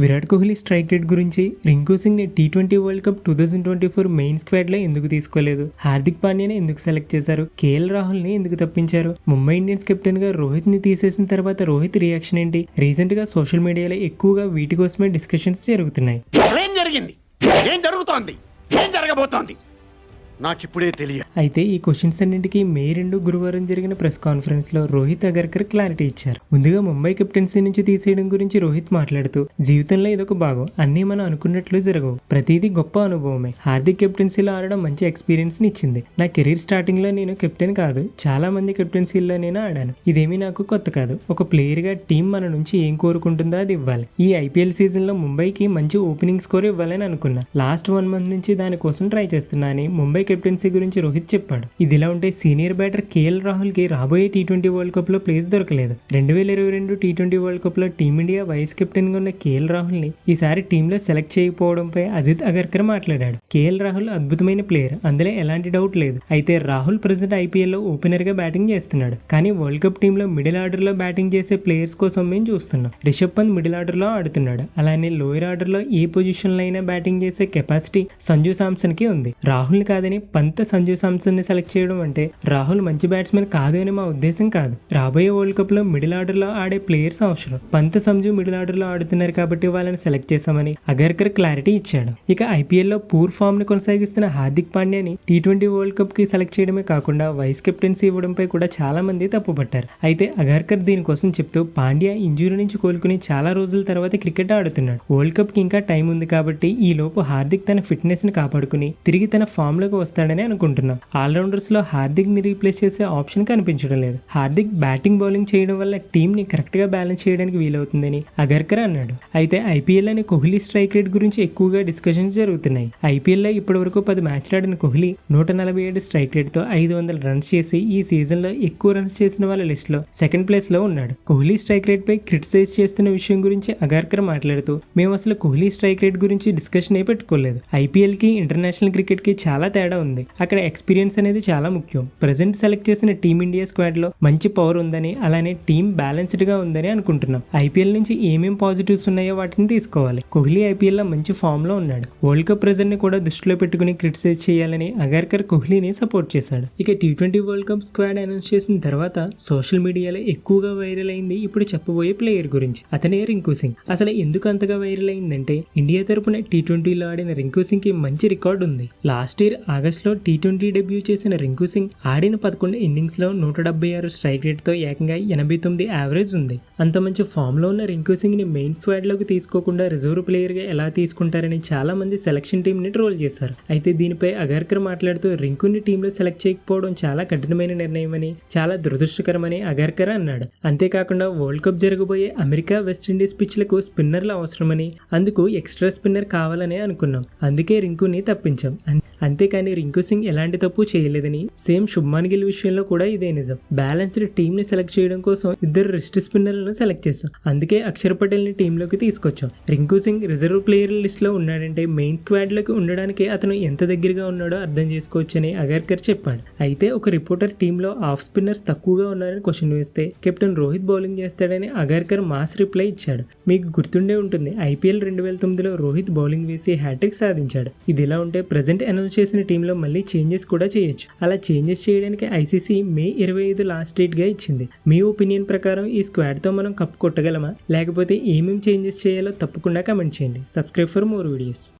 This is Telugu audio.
విరాట్ కోహ్లీ స్ట్రైక్ రేట్ గురించి, రింకు సింగ్ ని T20 world cup 2024 main squad లో ఎందుకు తీసుకోలేదు, హార్దిక్ పాండ్యాని ఎందుకు సెలెక్ట్ చేశారు, కేఎల్ రాహుల్ ని ఎందుకు తప్పించారు, ముంబై ఇండియన్స్ కెప్టెన్ గా రోహిత్ ని తీసేసిన తర్వాత రోహిత్ రియాక్షన్ ఏంటి? రీసెంట్ గా సోషల్ మీడియాలో ఎక్కువగా వీటి కోసమే డిస్కషన్స్ జరుగుతున్నాయి. ఏం జరిగింది, ఏం జరుగుతోంది, ఏం జరగబోతోంది నాకిప్పుడే తెలియదు. అయితే ఈ క్వశ్చన్స్ అన్నింటికి మే 2 గురువారం జరిగిన ప్రెస్ కాన్ఫరెన్స్ లో రోహిత్ అగర్కర్ క్లారిటీ ఇచ్చారు. ముందుగా ముంబై కెప్టెన్సీ నుంచి తీసేయడం గురించి రోహిత్ మాట్లాడుతూ, జీవితంలో ఇదొక భాగం, అన్ని మనం అనుకున్నట్లు జరగవు, ప్రతిదీ గొప్ప అనుభవమే. హార్దిక్ కెప్టెన్సీలో ఆడడం మంచి ఎక్స్పీరియన్స్ ని ఇచ్చింది. నా కెరీర్ స్టార్టింగ్ లో నేను కెప్టెన్ కాదు, చాలా మంది కెప్టెన్సీల్లో నేను ఆడాను. ఇదేమీ నాకు కొత్త కాదు. ఒక ప్లేయర్ గా టీం మన నుంచి ఏం కోరుకుంటుందో అది ఇవ్వాలి. ఈ ఐపీఎల్ సీజన్ లో ముంబైకి మంచి ఓపెనింగ్ స్కోర్ ఇవ్వాలని అనుకున్నా. లాస్ట్ 1 మంత్ నుంచి దానికోసం ట్రై చేస్తున్నా అని ముంబై కెప్టెన్సీ గురించి రోహిత్ చెప్పాడు. ఇదిలా ఉంటే సీనియర్ బ్యాటర్ కేఎల్ రాహుల్ కి రాబోయే టీ20 వరల్డ్ కప్ లో ప్లేస్ దొరకలేదు. 2022 టీ20 వరల్డ్ కప్ లో టీమిండియా వైస్ కెప్టెన్ గా ఉన్న కేఎల్ రాహుల్ ని ఈసారి టీంలో సెలెక్ట్ చేయకపోవడంపై అజిత్ అగర్కర్ మాట్లాడాడు. కేఎల్ రాహుల్ అద్భుతమైన ప్లేయర్, అందులో ఎలాంటి డౌట్ లేదు. అయితే రాహుల్ ప్రెసెంట్ ఐపీఎల్ లో ఓపెనర్ గా బ్యాటింగ్ చేస్తున్నాడు. కానీ వరల్డ్ కప్ టీంలో మిడిల్ ఆర్డర్ లో బ్యాటింగ్ చేసే ప్లేయర్స్ కోసం మేము చూస్తున్నాం. రిషబ్ పంత్ మిడిల్ ఆర్డర్ లో ఆడుతున్నాడు. అలానే లోయర్ ఆర్డర్ లో ఏ పొజిషన్ లో అయినా బ్యాటింగ్ చేసే కెపాసిటీ సంజు శాంసన్ కి ఉంది. రాహుల్ కాదని పంత్ సంజు శాంసన్ ని సెలెక్ట్ చేయడం అంటే రాహుల్ మంచి బ్యాట్స్మెన్ కాదు అని మా ఉద్దేశం కాదు. రాబోయే వరల్డ్ కప్ లో మిడిల్ ఆర్డర్ లో ఆడే ప్లేయర్స్ అవసరం. పంత్ సంజు మిడిల్ ఆర్డర్ లో ఆడుతున్నారు కాబట్టి వాళ్ళని సెలెక్ట్ చేశామని అగర్కర్ క్లారిటీ ఇచ్చాడు. ఇక ఐపీఎల్ లో పూర్ ఫామ్ ని కొనసాగిస్తున్న హార్దిక్ పాండ్యాని టీ20 వరల్డ్ కప్ కి సెలెక్ట్ చేయడమే కాకుండా వైస్ కెప్టెన్సీ ఇవ్వడంపై కూడా చాలా మంది తప్పుపట్టారు. అయితే అగర్కర్ దీనికోసం చెప్తూ, పాండ్యా ఇంజురీ నుంచి కోలుకుని చాలా రోజుల తర్వాత క్రికెట్ ఆడుతున్నాడు. వరల్డ్ కప్ కి ఇంకా టైం ఉంది కాబట్టి ఈ లోపు హార్దిక్ తన ఫిట్నెస్ ని కాపాడుకుని తిరిగి తన ఫామ్ లోకి వస్తాడని అనుకుంటున్నాం. ఆల్రౌండర్స్ లో హార్దిక్ ని రీప్లేస్ చేసే ఆప్షన్ కనిపించడం లేదు. హార్దిక్ బ్యాటింగ్ బౌలింగ్ చేయడం వల్ల టీం ని కరెక్ట్ గా బ్యాలెన్స్ చేయడానికి వీలవుతుందని అగర్కర్ అన్నాడు. అయితే ఐపీఎల్ అని కోహ్లీ స్ట్రైక్ రేట్ గురించి ఎక్కువగా డిస్కషన్స్ జరుగుతున్నాయి. ఐపీఎల్ లో ఇప్పటి వరకు 10 మ్యాచ్లు ఆడిన కోహ్లీ 147 స్ట్రైక్ రేట్ తో 500 రన్స్ చేసి ఈ సీజన్ లో ఎక్కువ రన్స్ చేసిన వాళ్ళ లిస్ట్ లో సెకండ్ ప్లేస్ లో ఉన్నాడు. కోహ్లీ స్ట్రైక్ రేట్ పై క్రిటిసైజ్ చేస్తున్న విషయం గురించి అగర్కర్ మాట్లాడుతూ, మేము అసలు కోహ్లీ స్ట్రైక్ రేట్ గురించి డిస్కషన్ పెట్టుకోలేదు. ఐపీఎల్ కి ఇంటర్నేషనల్ క్రికెట్ కి చాలా తేడా ఉంది. అక్కడ ఎక్స్పీరియన్స్ అనేది చాలా ముఖ్యం. ప్రెసెంట్ సెలెక్ట్ చేసిన టీమిండియా స్క్వాడ్ లో మంచి పవర్ ఉందని, అలానే టీం బ్యాలెన్స్డ్ గా ఉందని అనుకుంటున్నాం. ఐపీఎల్ నుంచి ఏమేం పాజిటివ్స్ ఉన్నాయో వాటిని తీసుకోవాలి. కోహ్లీ ఐపీఎల్ లో మంచి ఫామ్ లో ఉన్నాడు. వరల్డ్ కప్ ప్రెజర్ ని కూడా దృష్టిలో పెట్టుకుని క్రిటిసైజ్ చేయాలని అగర్కర్ కోహ్లీని సపోర్ట్ చేశాడు. ఇక T20 world cup squad announce చేసిన తర్వాత సోషల్ మీడియాలో ఎక్కువగా వైరల్ అయింది ఇప్పుడు చెప్పబోయే ప్లేయర్ గురించి. అతనే రింకు సింగ్. అసలు ఎందుకు అంతగా వైరల్ అయిందంటే, ఇండియా తరపున టీ20లో ఆడిన రింకు సింగ్ కి మంచి రికార్డు ఉంది. లాస్ట్ ఇయర్ ఆగస్ట్ లో టీ20 డెబ్యూ చేసిన రింకు సింగ్ ఆడిన 11 ఇన్నింగ్స్ లో 176 స్ట్రైక్ రేట్ తో ఏకంగా 89 యావరేజ్ ఉంది. అంత మంచి ఫామ్ లో ఉన్న రింకు సింగ్ ని మెయిన్ స్క్వాడ్ లోకి తీసుకోకుండా రిజర్వ్ ప్లేయర్ గా ఎలా తీసుకుంటారని చాలా మంది సెలక్షన్ టీం ని ట్రోల్ చేశారు. అయితే దీనిపై అగర్కర్ మాట్లాడుతూ, రింకుని టీంలో సెలెక్ట్ చేయకపోవడం చాలా కఠినమైన నిర్ణయం అని, చాలా దురదృష్టకరమని అగర్కర్ అన్నాడు. అంతేకాకుండా వరల్డ్ కప్ జరగబోయే అమెరికా వెస్టిండీస్ పిచ్లకు స్పిన్నర్లు అవసరమని, అందుకు ఎక్స్ట్రా స్పిన్నర్ కావాలని అనుకున్నాం. అందుకే రింకుని తప్పించాం. అంతేకాని రింకు సింగ్ ఎలాంటి తప్పు చేయలేదని, సేమ్ శుభ్మాన్ గిల్ విషయంలో కూడా ఇదే నిజం. బ్యాలెన్స్డ్ టీమ్ ని సెలెక్ట్ చేయడం కోసం 2 రెస్ట్ స్పిన్నర్లను సెలెక్ట్ చేశాం. అందుకే అక్షర్ పటేల్ ని టీంలోకి తీసుకొచ్చాం. Rinku Singh reserve player list లో ఉన్నాడంటే మెయిన్ స్క్వాడ్ లోకి ఉండడానికి అతను ఎంత దగ్గరగా ఉన్నాడో అర్థం చేసుకోవచ్చని అగర్కర్ చెప్పాడు. అయితే ఒక రిపోర్టర్ టీంలో ఆఫ్ స్పిన్నర్స్ తక్కువగా ఉన్నారని క్వశ్చన్ వేస్తే, కెప్టెన్ రోహిత్ బౌలింగ్ చేస్తాడని అగర్కర్ మాస్ రిప్లై ఇచ్చాడు. మీకు గుర్తుండే ఉంటుంది, ఐపీఎల్ 2009లో రోహిత్ బౌలింగ్ వేసి హ్యాట్రిక్ సాధించాడు. ఇదిలా ఉంటే ప్రెసెంట్ అనౌన్స్ చేసిన టీంలో మళ్ళీ చేంజెస్ కూడా చేయొచ్చు. అలా చేంజెస్ చేయడానికి ఐసీసీ మే 25 లాస్ట్ డేట్ గా ఇచ్చింది. మీ ఒపీనియన్ ప్రకారం ఈ స్క్వాడ్ తో మనం కప్ కొట్టగలమా, లేకపోతే ఏమేం చేంజెస్ చేయాలో తప్పకుండా కమెంట్ చేయండి. Subscribe for more videos.